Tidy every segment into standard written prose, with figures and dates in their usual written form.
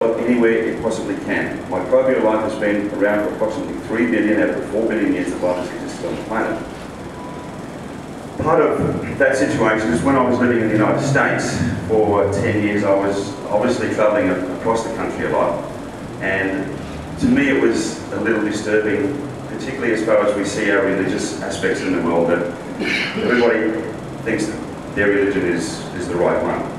anywhere it possibly can. Microbial life has been around for approximately 3 billion out of the 4 billion years that life has existed on the planet. Part of that situation is when I was living in the United States for 10 years, I was obviously travelling across the country a lot. And to me it was a little disturbing, particularly as far as we see our religious aspects in the world, that everybody thinks that their religion is the right one.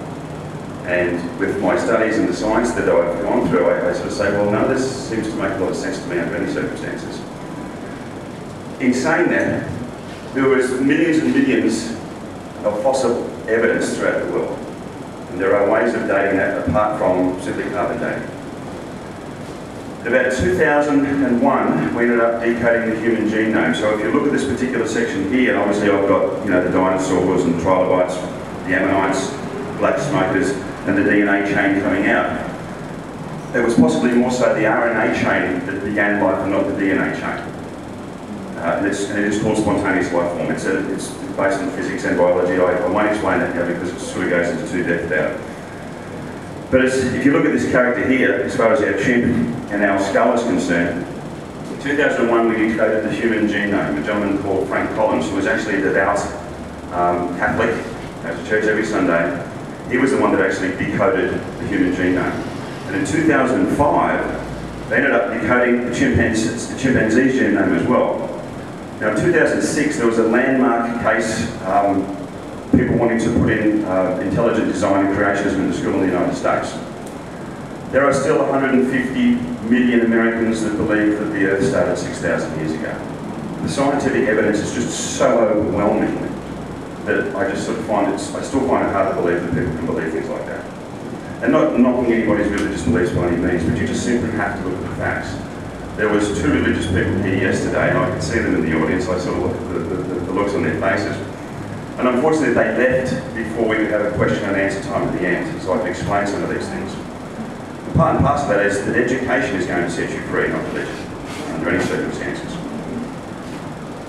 And with my studies and the science that I've gone through, I sort of say, well, no, this seems to make a lot of sense to me under any circumstances. In saying that, there was millions and millions of fossil evidence throughout the world. And there are ways of dating that apart from simply carbon dating. In about 2001, we ended up decoding the human genome. So if you look at this particular section here, obviously I've got, you know, the dinosaurs and trilobites, the ammonites, black smokers, and the DNA chain coming out. It was possibly more so the RNA chain that began life and not the DNA chain. And it is called spontaneous life form. It's based on physics and biology. I won't explain that here because it sort of goes into too depth about it. But if you look at this character here, as far as our chimp and our skull is concerned, in 2001 we decoded the human genome. A gentleman called Frank Collins, who was actually a devout Catholic, goes to church every Sunday. He was the one that actually decoded the human genome. And in 2005, they ended up decoding the chimpanzee's genome as well. Now in 2006, there was a landmark case, people wanting to put in intelligent design and creationism in the school in the United States. There are still 150 million Americans that believe that the Earth started 6,000 years ago. The scientific evidence is just so overwhelming that I just sort of I still find it hard to believe that people can believe things like that. And not knocking anybody's religious beliefs by any means, but you just simply have to look at the facts. There was 2 religious people here yesterday, and I could see them in the audience. I sort of looked at the looks on their faces. And unfortunately they left before we could have a question and answer time at the end, so I can explain some of these things. And part and parcel of that is that education is going to set you free, not religion, under any circumstances.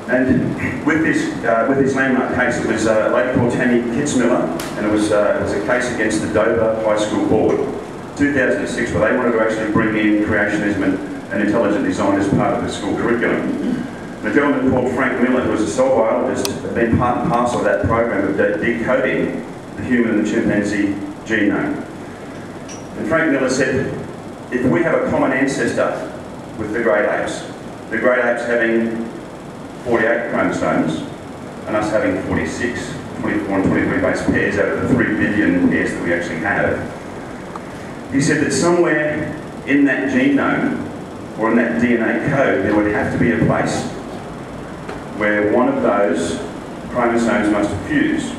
And with this landmark case, it was a lady called Tammy Kitzmiller, and it was a case against the Dover High School Board, 2006, where they wanted to actually bring in creationism and intelligent design as part of the school curriculum. And a gentleman called Frank Miller, who was a cell biologist, had been part and parcel of that program of decoding the human and the chimpanzee genome. And Frank Miller said, if we have a common ancestor with the great apes having 48 chromosomes, and us having 46, 24 and 23 base pairs out of the 3 billion pairs that we actually have. He said that somewhere in that genome, or in that DNA code, there would have to be a place where one of those chromosomes must fuse.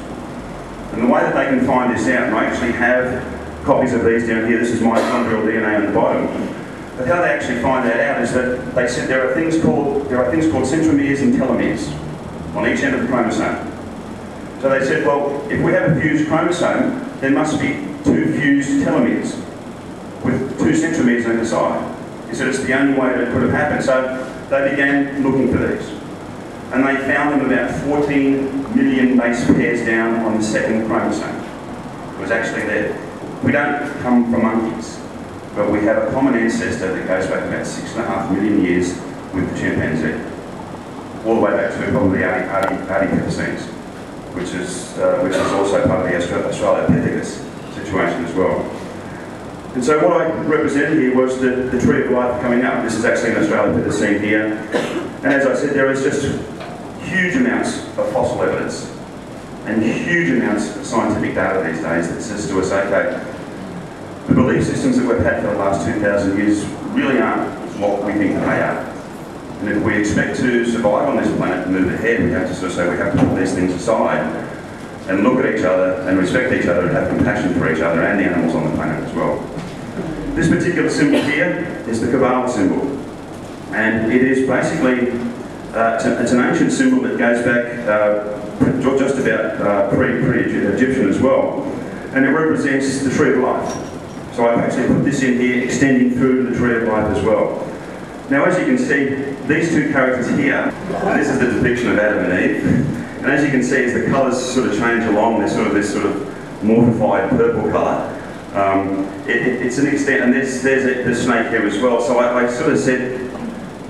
And the way that they can find this out, and I actually have copies of these down here, this is mitochondrial DNA on the bottom, but how they actually find that out is that they said there are things called centromeres and telomeres on each end of the chromosome. So they said, well, if we have a fused chromosome, there must be 2 fused telomeres with 2 centromeres on the side. He said it's the only way that it could have happened. So they began looking for these. And they found them about 14 million base pairs down on the 2nd chromosome. It was actually there. We don't come from monkeys, but we have a common ancestor that goes back about 6.5 million years with the chimpanzee. All the way back to probably Ardipithecines, which is also part of the Australopithecus situation as well. And so what I represented here was the tree of life coming up. This is actually an Australopithecine here. And as I said, there is just huge amounts of fossil evidence and huge amounts of scientific data these days that says to us, okay, the belief systems that we've had for the last 2,000 years really aren't what we think they are. And if we expect to survive on this planet and move ahead, we have to sort of say we have to put these things aside and look at each other and respect each other and have compassion for each other and the animals on the planet as well. This particular symbol here is the Cabal symbol, and it is basically, it's an ancient symbol that goes back just about pre-Egyptian as well, and it represents the tree of life. So I've actually put this in here, extending through to the tree of life as well. Now as you can see, these 2 characters here, this is the depiction of Adam and Eve, and as you can see as the colours sort of change along, there's sort of this sort of mortified purple colour. It's an extent, and there's the snake here as well. So I sort of said,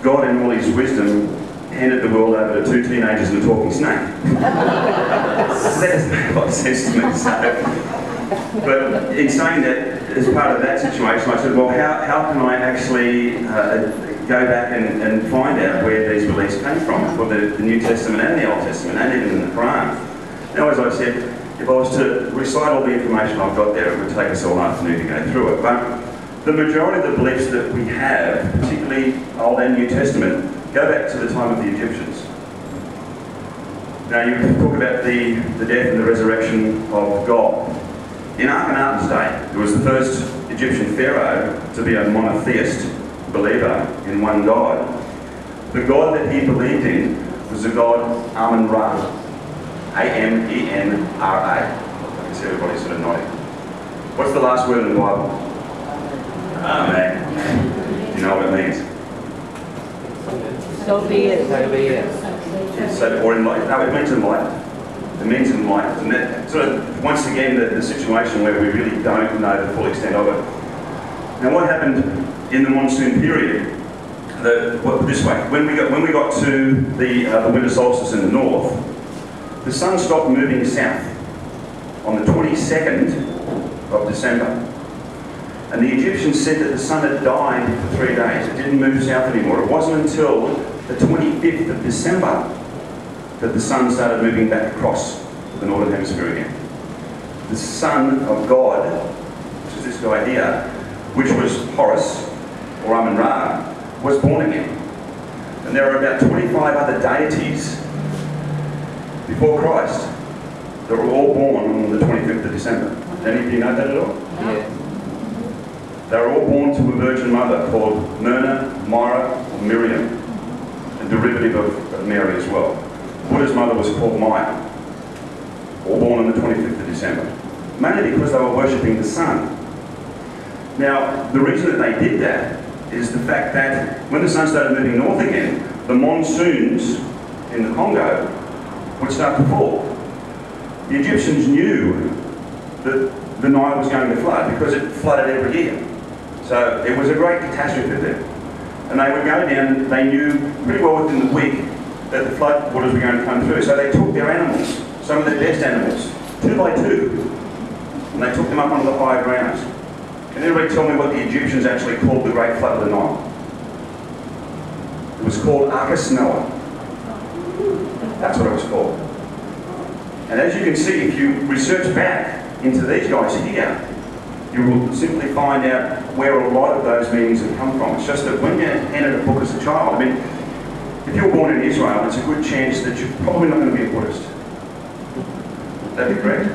God in all his wisdom handed the world over to two teenagers and a talking snake. That doesn't make a lot of sense to me. So. But in saying that, as part of that situation, I said, well, how can I actually go back and find out where these beliefs came from for the New Testament and the Old Testament and even in the Quran? Now, as I said, if I was to recite all the information I've got there, it would take us all afternoon to go through it. But the majority of the beliefs that we have, particularly Old and New Testament, go back to the time of the Egyptians. Now, you talk about the death and the resurrection of God. In Akhenaten's day, there was the first Egyptian pharaoh to be a monotheist believer in one God. The God that he believed in was the god Amun-Ra. A-M-E-N-R-A. I can see everybody sort of nodding. What's the last word in the Bible? Amen. Do you know what it means? So be it. So be it. So, or enlightened. No, it means enlightened. It means enlightened. And that sort of, once again, the situation where we really don't know the full extent of it. Now, what happened in the monsoon period? This way, when we got to the winter solstice in the north, the sun stopped moving south on the 22nd of December. And the Egyptians said that the sun had died for 3 days. It didn't move south anymore. It wasn't until the 25th of December that the sun started moving back across the northern hemisphere again. The Son of God, which is this guy here, which was Horus, or Amun-Ra, was born again. And there are about 25 other deities before Christ that were all born on the 25th of December. Any of you know that at all? Yeah. They were all born to a virgin mother called Myrna, Myra, or Miriam, a derivative of Mary as well. Buddha's mother was called Maya, all born on the 25th of December, mainly because they were worshipping the sun. Now, the reason that they did that is the fact that when the sun started moving north again, the monsoons in the Congo would start to fall. The Egyptians knew that the Nile was going to flood because it flooded every year. So it was a great catastrophe for them. And they would go down, they knew pretty well within the week that the flood waters were going to come through. So they took their animals, some of their best animals, 2 by 2, and they took them up onto the higher grounds. Can anybody tell me what the Egyptians actually called the Great Flood of the Nile? It was called Arcus Noah. That's what it was called. And as you can see, if you research back into these guys here, you will simply find out where a lot of those meanings have come from. It's just that when you're handed a book as a child, I mean, if you're born in Israel, it's a good chance that you're probably not going to be a Buddhist. That'd be correct?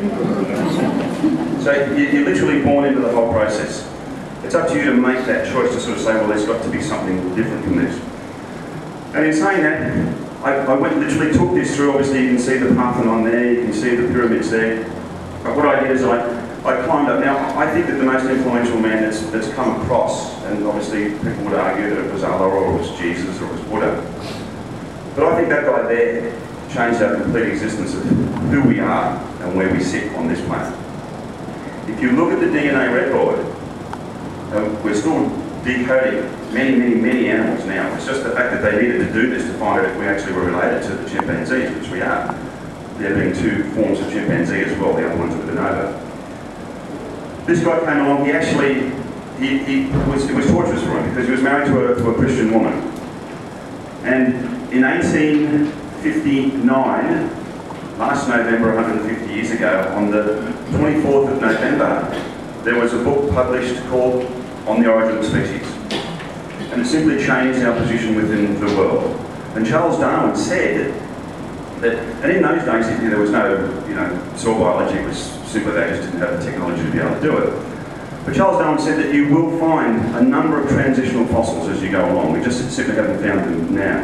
So you're literally born into the whole process. It's up to you to make that choice to sort of say, well, there's got to be something different from this. And in saying that, I literally took this through. Obviously, you can see the Parthenon there, you can see the pyramids there. But what I did is I climbed up. Now, I think that the most influential man that's come across, and obviously people would argue that it was Allah or it was Jesus or it was Buddha, but I think that guy there changed our complete existence of who we are and where we sit on this planet. If you look at the DNA record, we're still decoding many animals now. It's just the fact that they needed to do this to find out if we actually were related to the chimpanzees, which we are. There being 2 forms of chimpanzee as well, the other one's a bonobo. This guy came along, it was torturous for him because he was married to a Christian woman. And in 1859, last November, 150 years ago, on the 24th of November, there was a book published called On the Origin of Species. And it simply changed our position within the world. And Charles Darwin said that, and in those days there was no, soil biology, it was simply they just didn't have the technology to be able to do it. But Charles Darwin said that you will find a number of transitional fossils as you go along. We just simply haven't found them now.